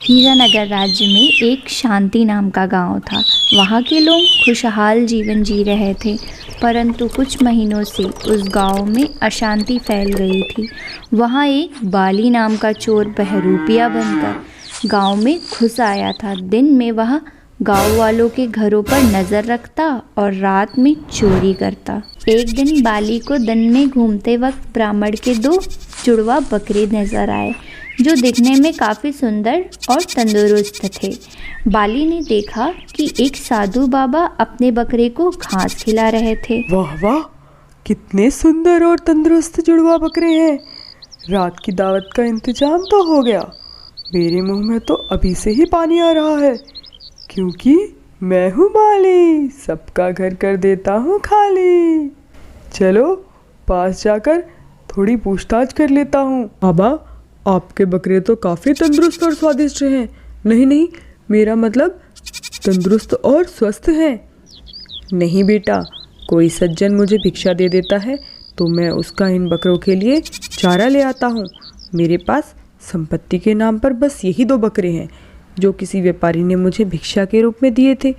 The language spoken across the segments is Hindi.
हीरानगर राज्य में एक शांति नाम का गांव था। वहाँ के लोग खुशहाल जीवन जी रहे थे, परंतु कुछ महीनों से उस गांव में अशांति फैल गई थी। वहाँ एक बाली नाम का चोर बहरूपिया बनकर गांव में घुस आया था। दिन में वह गांव वालों के घरों पर नज़र रखता और रात में चोरी करता। एक दिन बाली को दिन में घूमते वक्त ब्राह्मण के दो जुड़वा बकरे नजर आए, जो दिखने में काफ़ी सुंदर और तंदुरुस्त थे। बाली ने देखा कि एक साधु बाबा अपने बकरे को घास खिला रहे थे। वाह वाह, कितने सुंदर और तंदुरुस्त जुड़वा बकरे हैं। रात की दावत का इंतजाम तो हो गया। मेरे मुंह में तो अभी से ही पानी आ रहा है, क्योंकि मैं हूँ बाली, सबका घर कर देता हूँ खाली। चलो पास जाकर थोड़ी पूछताछ कर लेता हूँ। बाबा, आपके बकरे तो काफ़ी तंदुरुस्त और स्वादिष्ट हैं। नहीं नहीं, मेरा मतलब तंदुरुस्त और स्वस्थ हैं। नहीं बेटा, कोई सज्जन मुझे भिक्षा दे देता है तो मैं उसका इन बकरों के लिए चारा ले आता हूँ। मेरे पास संपत्ति के नाम पर बस यही 2 बकरे हैं, जो किसी व्यापारी ने मुझे भिक्षा के रूप में दिए थे।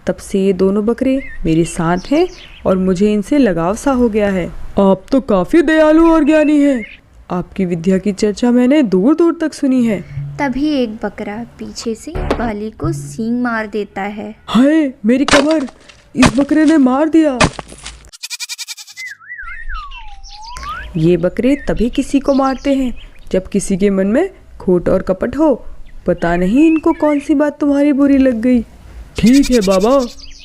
तब से ये दोनों बकरे मेरे साथ हैं और मुझे इनसे लगाव सा हो गया है। आप तो काफ़ी दयालु और ज्ञानी हैं। आपकी विद्या की चर्चा मैंने दूर दूर तक सुनी है। तभी एक बकरा पीछे से बाली को सींग मार देता है। हाय मेरी कमर, इस बकरे ने मार दिया। ये बकरे तभी किसी को मारते हैं जब किसी के मन में खोट और कपट हो। पता नहीं इनको कौन सी बात तुम्हारी बुरी लग गई। ठीक है बाबा,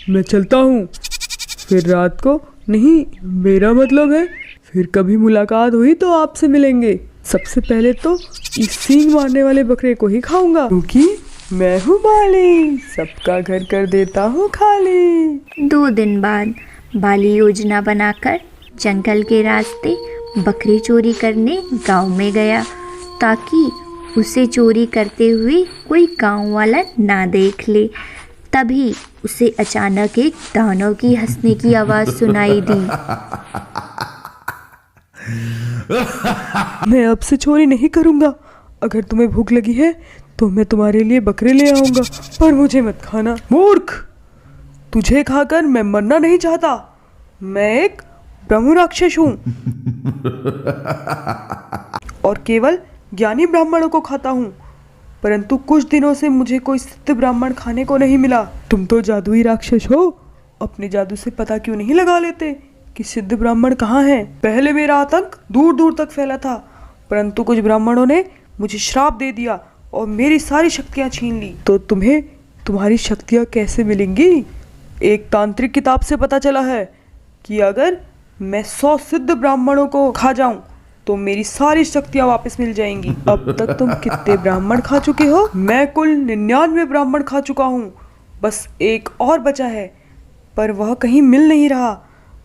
मैं चलता हूँ। फिर रात को नहीं, मेरा मतलब है फिर कभी मुलाकात हुई तो आपसे मिलेंगे। सबसे पहले तो इस सींग मारने वाले बकरे को ही खाऊंगा, क्योंकि मैं हूँ बाली, सबका घर कर देता हूँ खाली। 2 दिन बाद बाली योजना बनाकर जंगल के रास्ते बकरी चोरी करने गांव में गया, ताकि उसे चोरी करते हुए कोई गांव वाला ना देख ले। तभी उसे अचानक एक दानव की हंसने की आवाज़ सुनाई दी। मैं अब से चोरी नहीं करूंगा। अगर तुम्हें भूख लगी है तो मैं तुम्हारे लिए बकरे ले आऊंगा, पर मुझे मत खाना। मूर्ख, तुझे खाकर मैं मरना नहीं चाहता। मैं एक ब्रह्म राक्षस हूँ और केवल ज्ञानी ब्राह्मणों को खाता हूँ। परंतु कुछ दिनों से मुझे कोई सिद्ध ब्राह्मण खाने को नहीं मिला। तुम तो जादुई राक्षस हो, अपने जादू से पता क्यों नहीं लगा लेते कि सिद्ध ब्राह्मण कहाँ हैं? पहले मेरा आतंक दूर दूर तक फैला था, परंतु कुछ ब्राह्मणों ने मुझे श्राप दे दिया और मेरी सारी शक्तियाँ छीन ली। तो तुम्हें तुम्हारी शक्तियाँ कैसे मिलेंगी? एक तांत्रिक किताब से पता चला है कि अगर मैं 100 सिद्ध ब्राह्मणों को खा जाऊं तो मेरी सारी शक्तियाँ वापस मिल जाएंगी। अब तक तुम कितने ब्राह्मण खा चुके हो? मैं कुल 99 ब्राह्मण खा चुका हूँ। बस एक और बचा है, पर वह कहीं मिल नहीं रहा।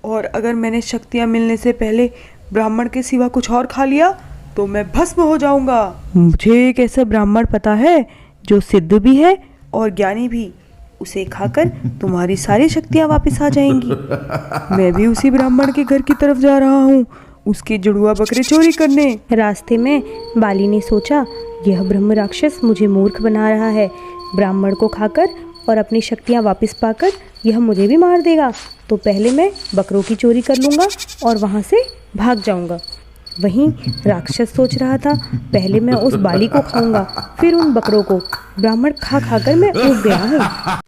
और अगर मैंने शक्तियाँ मिलने से पहले ब्राह्मण के सिवा कुछ और खा लिया तो मैं भस्म हो जाऊंगा। मुझे एक ऐसा ब्राह्मण पता है जो सिद्ध भी है और ज्ञानी भी। उसे खाकर तुम्हारी सारी शक्तियाँ वापस आ जाएंगी। मैं भी उसी ब्राह्मण के घर की तरफ जा रहा हूँ, उसके जुड़वा बकरे चोरी करने। रास्ते में बाली ने सोचा, यह ब्रह्म राक्षस मुझे मूर्ख बना रहा है। ब्राह्मण को खाकर और अपनी शक्तियाँ वापस पाकर यह मुझे भी मार देगा। तो पहले मैं बकरों की चोरी कर लूँगा और वहाँ से भाग जाऊँगा। वहीं राक्षस सोच रहा था, पहले मैं उस बाली को खाऊंगा, फिर उन बकरों को। ब्राह्मण खा खाकर मैं ऊब गया हूँ।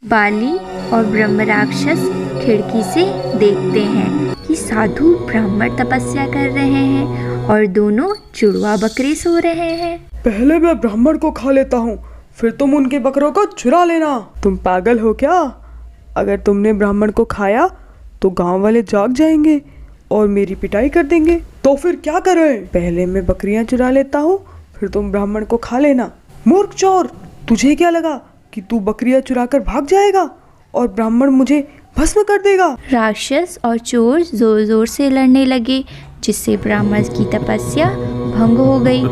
बाली और ब्रह्म राक्षस खिड़की से देखते हैं कि साधु ब्राह्मण तपस्या कर रहे हैं और दोनों जुड़वा बकरे सो रहे हैं। पहले मैं ब्राह्मण को खा लेता हूँ, फिर तुम उनके बकरों को चुरा लेना। तुम पागल हो क्या? अगर तुमने ब्राह्मण को खाया तो गांव वाले जाग जाएंगे और मेरी पिटाई कर देंगे। तो फिर क्या करें? पहले मैं बकरियां चुरा लेता हूँ, फिर तुम ब्राह्मण को खा लेना। मूर्ख चोर, तुझे क्या लगा कि तू बकरियां चुरा कर भाग जाएगा और ब्राह्मण मुझे भस्म कर देगा? राक्षस और चोर जोर जोर से लड़ने लगे, जिससे ब्राह्मण की तपस्या भंग हो गई।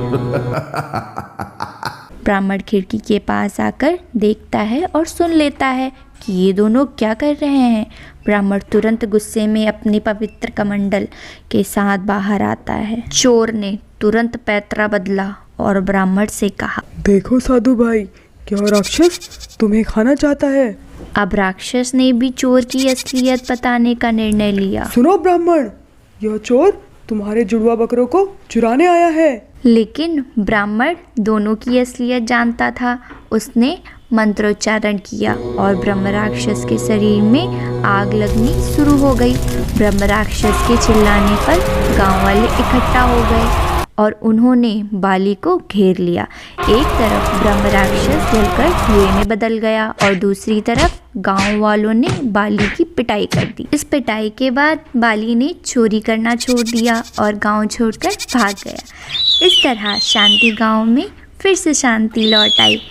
ब्राह्मण खिड़की के पास आकर देखता है और सुन लेता है कि ये दोनों क्या कर रहे हैं। ब्राह्मण तुरंत गुस्से में अपने पवित्र कमंडल के साथ बाहर आता है। चोर ने तुरंत पैतरा बदला और ब्राह्मण से कहा, देखो साधु भाई, क्या राक्षस तुम्हें खाना चाहता है? अब राक्षस ने भी चोर की असलियत बताने का निर्णय लिया। सुनो ब्राह्मण, यह चोर तुम्हारे जुड़वा बकरों को चुराने आया है। लेकिन ब्राह्मण दोनों की असलियत जानता था। उसने मंत्रोच्चारण किया और ब्रह्म राक्षस के शरीर में आग लगनी शुरू हो गई। ब्रह्म राक्षस के चिल्लाने पर गांव वाले इकट्ठा हो गए और उन्होंने बाली को घेर लिया। एक तरफ ब्रह्म राक्षस जलकर धुएं में बदल गया और दूसरी तरफ गांव वालों ने बाली की पिटाई कर दी। इस पिटाई के बाद बाली ने चोरी करना छोड़ दिया और गांव छोड़कर भाग गया। इस तरह शांति गांव में फिर से शांति लौट आई।